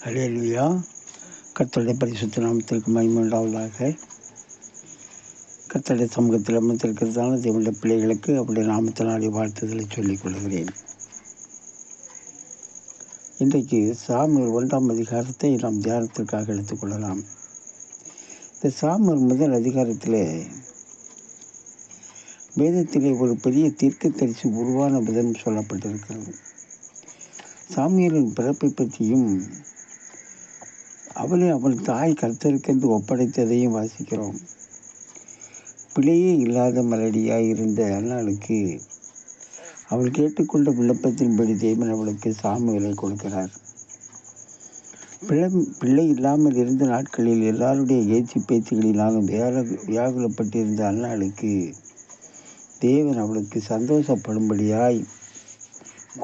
அல்லேலூயா. கர்த்தருடைய பரிசுத்த நாமத்திற்கு மகிமை உண்டாவதாக. கர்த்தருடைய சமூகத்தில் அமர்ந்திருக்கிறதான தேவனுடைய பிள்ளைகளுக்கு அவருடைய நாமத்தினாலே வாழ்த்துதலை சொல்லிக் கொள்கிறேன். இன்றைக்கு சாமுவேல் 1ஆம் அதிகாரத்தை நாம் தியானத்திற்காக எடுத்துக்கொள்ளலாம். இந்த சாமுவேல் முதல் அதிகாரத்திலே வேதத்திலே ஒரு பெரிய தீர்க்கதரிசி உருவான விதம் சொல்லப்பட்டிருக்கிறது. சாமுவேலின் பிறப்பை பற்றியும் அவளை அவள் தாய் கர்த்தருக்கென்று ஒப்படைத்ததையும் வாசிக்கிறோம். பிழையே இல்லாத மலடியாய் இருந்த அன்னாளுக்கு அவள் கேட்டுக்கொண்ட விண்ணப்பத்தின்படி தேவன் அவளுக்கு சாமுவேலை கொடுக்கிறார். பிள்ளை இல்லாமல் இருந்த நாட்களில் எல்லாருடைய ஏச்சி பேச்சுகளினாலும் வியாகுலப்பட்டிருந்த அன்னாளுக்கு தேவன் அவளுக்கு சந்தோஷப்படும்படியாய்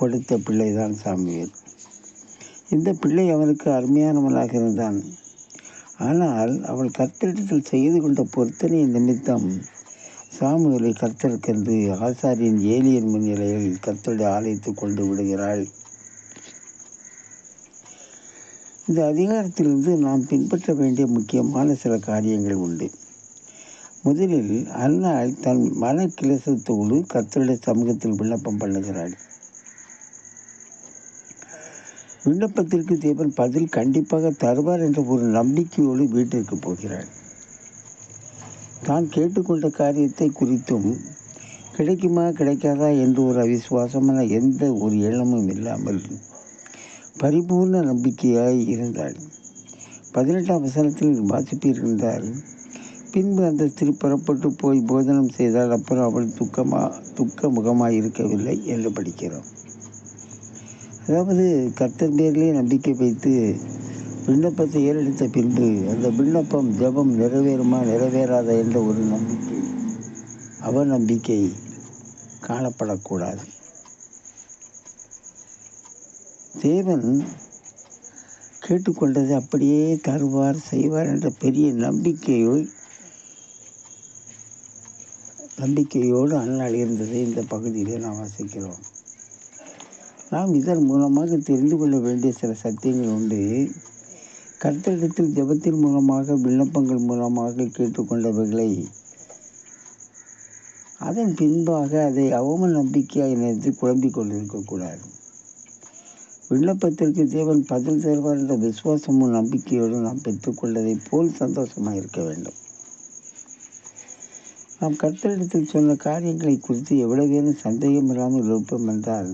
கொடுத்த பிள்ளைதான் சாமுவேல். இந்த பிள்ளை அவனுக்கு அருமையானவனாக இருந்தான். ஆனால் அவள் கர்த்தரிடத்தில் செய்து கொண்ட பொருத்தனை நிமித்தம் சாமுவேலை கர்த்தருக்கென்று ஆசாரியன் ஏலியின் முன்னிலையில் கர்த்தருடைய ஆலயத்துக்கு கொண்டு விடுகிறாள். இந்த அதிகாரத்திலிருந்து நாம் பின்பற்ற வேண்டிய முக்கியமான சில காரியங்கள் உண்டு. முதலில் அன்னாள் தன் மன கிளேசத்தோடு கர்த்தருடைய சமூகத்தில் விண்ணப்பம் பண்ணுகிறாள். விண்ணப்பத்திற்கு தேவன் பதில் கண்டிப்பாக தருவார் என்ற ஒரு நம்பிக்கையோடு வீட்டிற்கு போகிறாள். தான் கேட்டுக்கொண்ட காரியத்தை குறித்தும் கிடைக்குமா கிடைக்காதா என்று ஒரு அவிசுவாசமான எந்த ஒரு எண்ணமும் இல்லாமல் பரிபூர்ண நம்பிக்கையாய் இருந்தாள். 18ஆம் வசனத்தில் வாசிப்பீர்கள். பின்பு அந்த ஸ்திரீ புறப்பட்டு போய் போதனம் செய்தால் அப்புறம் அவள் துக்க முகமாய் இருக்கவில்லை என்று படிக்கிறோம். அதாவது கர்த்தர் பேரிலே நம்பிக்கை வைத்து விண்ணப்பத்தை ஏறெடுத்த பின்பு அந்த விண்ணப்பம் ஜெபம் நிறைவேறுமா நிறைவேறாதா என்ற ஒரு நம்பிக்கை அவநம்பிக்கை காணப்படக்கூடாது. தேவன் கேட்டுக்கொண்டதை அப்படியே தருவார் செய்வார் என்ற பெரிய நம்பிக்கையோடு அன்னாள் இருந்ததை இந்த பகுதியிலே நாம் வாசிக்கிறோம். நாம் இதன் மூலமாக தெரிந்து கொள்ள வேண்டிய சில சத்தியங்கள் உண்டு. கர்த்தரிடத்தில் ஜெபத்தின் மூலமாக விண்ணப்பங்கள் மூலமாக கேட்டுக்கொண்டவர்களை அதன் பின்பாக அதை அவம நம்பிக்கையாக நினைத்து குழம்பிக் கொண்டிருக்கக்கூடாது. விண்ணப்பத்திற்கு தேவன் பதில் தருவார் என்ற விசுவாசமும் நம்பிக்கையோடு நாம் பெற்றுக்கொண்டதை போல் சந்தோஷமாக இருக்க வேண்டும். நாம் கர்த்தரிடத்தில் சொன்ன காரியங்களை குறித்து எவ்வளவேனும் சந்தேகம் இல்லாமல் இருப்போம் என்றால்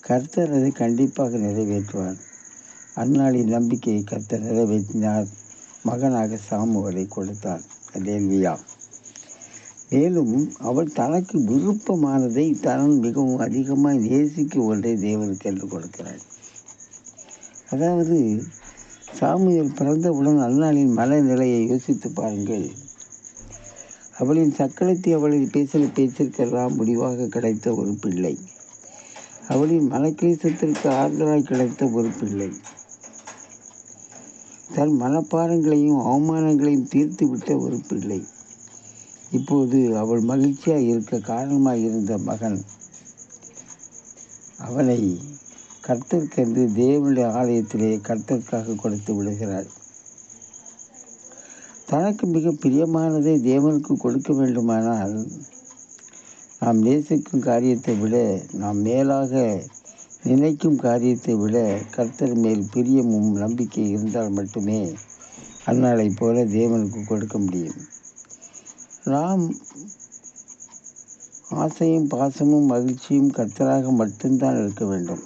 கர்த்தர் அதை கண்டிப்பாக நிறைவேற்றுவார். அந்நாளின் நம்பிக்கையை கர்த்தர் நிறைவேற்றினார். மகனாக சாமுவேலை கொடுத்தார். அல்லேலூயா. மேலும் அவள் தனக்கு விருப்பமானதை தான் மிகவும் அதிகமாக நேசிக்க ஒன்றை தேவனுக்கு என்று கொடுக்கிறாள். அதாவது சாமுவேல் பிறந்தவுடன் அந்நாளின் மனநிலையை யோசித்து பாருங்கள். அவளின் சக்களத்தை அவளின் பேசின பேச்சிற்கெல்லாம் முடிவாக கிடைத்த ஒரு பிள்ளை. அவளின் மனக்லேசத்திற்கு ஆறுதலாய் கிடைத்த ஒரு பிள்ளை. தன் மனப்பாரங்களையும் அவமானங்களையும் தீர்த்து விட்ட ஒரு பிள்ளை. இப்போது அவள் மகிழ்ச்சியாக இருக்க காரணமாக இருந்த மகன் அவனை கர்த்தருக்கென்று தேவனுடைய ஆலயத்திலே கர்த்தருக்காக கொடுத்து விடுகிறாள். தனக்கு மிக பிரியமானதை தேவனுக்கு கொடுக்க வேண்டுமானால் நாம் நேசிக்கும் காரியத்தை விட நாம் மேலாக நினைக்கும் காரியத்தை விட கர்த்தர் மேல் பிரியமும் நம்பிக்கை இருந்தால் மட்டுமே அந்நாளை போல தேவனுக்கு கொடுக்க முடியும். நாம் ஆசையும் பாசமும் மகிழ்ச்சியும் கர்த்தராக மட்டும்தான் இருக்க வேண்டும்.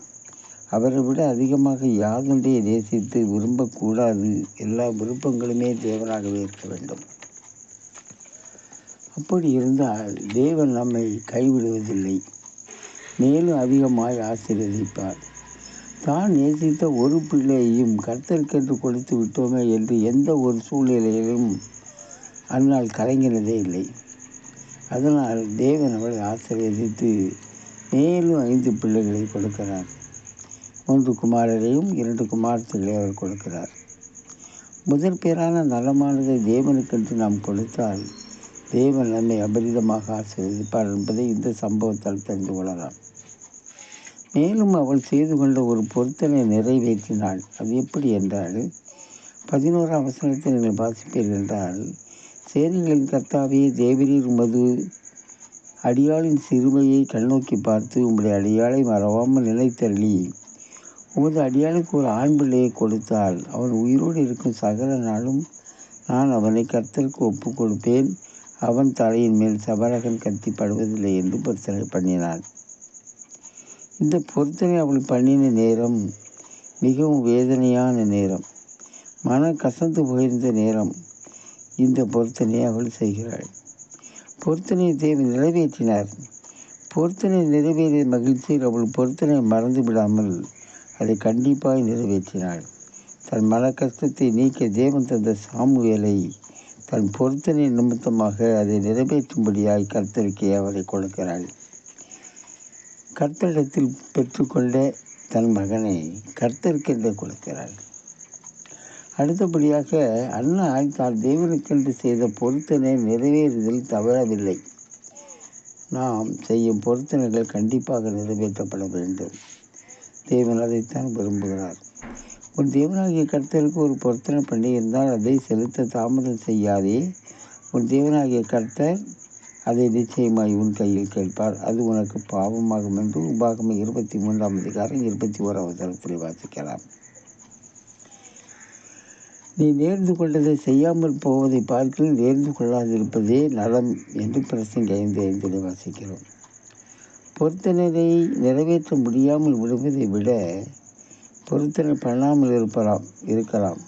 அவரை விட அதிகமாக யாதொன்றையை நேசித்து விரும்பக்கூடாது. எல்லா விருப்பங்களுமே தேவனாகவே இருக்க வேண்டும். அப்படி இருந்தால் தேவன் நம்மை கைவிடுவதில்லை, மேலும் அதிகமாய் ஆசீர்வதிப்பார். தான் நேசித்த ஒரு பிள்ளையையும் கர்த்தருக்கென்று கொடுத்து விட்டோமே என்று எந்த ஒரு சூழ்நிலையிலும் அந்நாள் கலங்கினதே இல்லை. அதனால் தேவன் அவளை ஆசீர்வதித்து மேலும் 5 பிள்ளைகளை கொடுக்கிறார். 3 குமாரரையும் 2 குமாரத்திகளை அவர் கொடுக்கிறார். முதல் பேரான நலமானதை தேவனுக்கென்று நாம் கொடுத்தால் தேவன் நம்மை அபரிதமாக ஆசீர்வதிப்பார் என்பதை இந்த சம்பவத்தால் தெரிந்து கொள்ளலாம். மேலும் அவள் செய்து கொண்ட ஒரு பொருத்தனை நிறைவேற்றினாள். அது எப்படி என்றால், 11ஆம் வசனத்தை நீங்கள் வாசிப்பீர்கள் என்றால், சேனைகளின் கர்த்தாவே, தேவரீர் உமது அடியாளின் சிறுமையை கண்ணோக்கி பார்த்து உம்முடைய அடியாளை மறவாமல் நினைத்தருளி உமது அடியாளுக்கு ஒரு ஆண் பிள்ளையை கொடுத்தால் அவன் உயிரோடு இருக்கும் சகல நாளும் நான் அவனை கர்த்தருக்கு ஒப்பு கொடுப்பேன். அவன் தலையின் மேல் சபரகன் கத்தி படுவதில்லை என்று பொருத்தனை பண்ணினான். இந்த பொருத்தனை அவள் பண்ணின நேரம் மிகவும் வேதனையான நேரம், மன கசந்து போயிருந்த நேரம். இந்த பொருத்தனை அவள் செய்கிறாள். பொருத்தனை தேவன் நிறைவேற்றினார். பொருத்தனை நிறைவேறிய மகிழ்ச்சியில் அவள் பொருத்தனை மறந்து விடாமல் அதை கண்டிப்பாக நிறைவேற்றினாள். தன் மன கஷ்டத்தை நீக்க தேவன் தந்த சாமுவேலை தன் பொருத்தனை நிமித்தமாக அதை நிறைவேற்றும்படியாய் கர்த்தருக்கே அவரை கொடுக்கிறாள். கர்த்தரிடத்தில் பெற்றுக்கொண்ட தன் மகனை கர்த்தருக்கென்று கொடுக்கிறாள். அடுத்தபடியாக அன்னாள் தான் தேவனுக்கென்று செய்த பொருத்தனை நிறைவேறுதல் தவறவில்லை. நாம் செய்யும் பொருத்தனைகள் கண்டிப்பாக நிறைவேற்றப்பட வேண்டும். தேவன் அதைத்தான் விரும்புகிறார். உன் தேவனாகிய கர்த்தருக்கு ஒரு பொருத்தனை பண்ணி இருந்தால் அதை செலுத்த தாமதம் செய்யாதே. உன் தேவனாகிய கர்த்தர் அதை நிச்சயமாய் உன் கையில் கேட்பார். அது உனக்கு பாவமாகும் என்று உபாகமம் 23ஆம் அதிகாரம் 21ஆம் வசனத்தில் வாசிக்கலாம். நீ நேர்ந்து கொண்டதை செய்யாமல் போவதை பார்க்கில் நேர்ந்து கொள்ளாதிருப்பதே நலம் என்று பிரசங்கி 5:5 வாசிக்கிறோம். பொருத்தனை நிறைவேற்ற முடியாமல் விடுவதை விட பொருத்தனை பண்ணாமல் இருக்கலாம்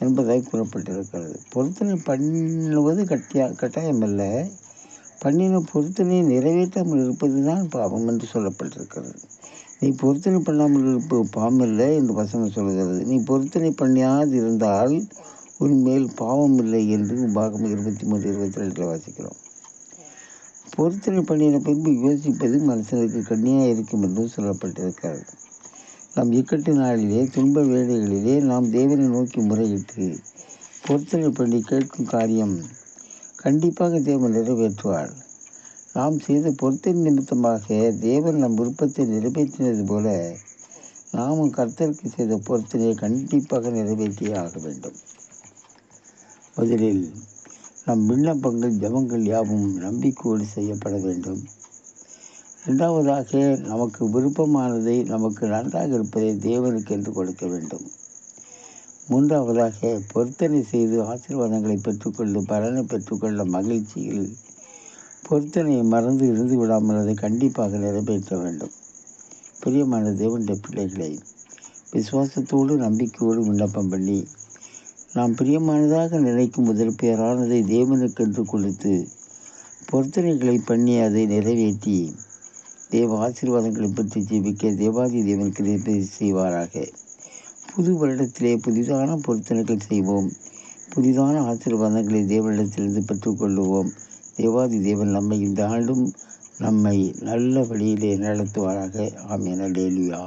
என்பதாய் கூறப்பட்டிருக்கிறது. பொருத்தனை பண்ணுவது கட்டாயமல்ல, பண்ணின பொருத்தனை நிறைவேற்றாமல் இருப்பது தான் பாவம் என்று சொல்லப்பட்டிருக்கிறது. நீ பொருத்தனை பண்ணாமல் இருப்பது பாவம் இல்லை என்று வசனம் சொல்கிறது. நீ பொருத்தனை பண்ணியாது இருந்தால் உன்மேல் பாவம் இல்லை என்று உபாகமம் 23:22 வாசிக்கிறோம். பொருத்தனை பண்ணின பின்பு யோசிப்பது மனுஷனுக்கு கண்ணியாக இருக்கும் என்று சொல்லப்பட்டிருக்கிறது. நம் இக்கட்டு நாளிலே, துன்ப வேளைகளிலே நாம் தேவனை நோக்கி முறையிட்டு பொருத்தனை பண்ணி கேட்கும் காரியம் கண்டிப்பாக தேவன் நிறைவேற்றுவார். நாம் செய்த பொருத்தனை நிமித்தமாக தேவன் நம் விருப்பத்தை நிறைவேற்றினது போல நாமும் கர்த்தருக்கு செய்த பொருத்தனையை கண்டிப்பாக நிறைவேற்றியே ஆக வேண்டும். முதலில் நம் விண்ணப்பங்கள், ஜெபங்கள் யாவும் நம்பிக்கையோடு செய்யப்பட வேண்டும். இரண்டாவதாக, நமக்கு விருப்பமானதை, நமக்கு நன்றாக இருப்பதை தேவனுக்கு என்று கொடுக்க வேண்டும். மூன்றாவதாக, பொருத்தனை செய்து ஆசீர்வாதங்களை பெற்றுக்கொண்டு பலனை பெற்றுக்கொள்ள மகிழ்ச்சியில் பொருத்தனையை மறந்து இருந்து விடாமல் அதை கண்டிப்பாக நிறைவேற்ற வேண்டும். பிரியமான தேவனுடைய பிள்ளைகளை, விசுவாசத்தோடு நம்பிக்கையோடு விண்ணப்பம் பண்ணி நாம் பிரியமானதாக நினைக்கும் முதல் பேரானதை தேவனுக்கென்று கொடுத்து பொருத்தனைகளை பண்ணி அதை நிறைவேற்றி தேவ ஆசீர்வாதங்களை பற்றி ஜெபிக்க தேவாதி தேவன் கிருபை செய்வாராக. புது வருடத்திலே புதிதான பொருத்தனைகள் செய்வோம். புதிதான ஆசீர்வாதங்களை தேவனிடத்திலிருந்து பெற்றுக்கொள்ளுவோம். தேவாதி தேவன் நம்மை இந்த ஆண்டும் நம்மை நல்ல வழியிலே நடத்துவாராக. ஆமென். அல்லேலூயா.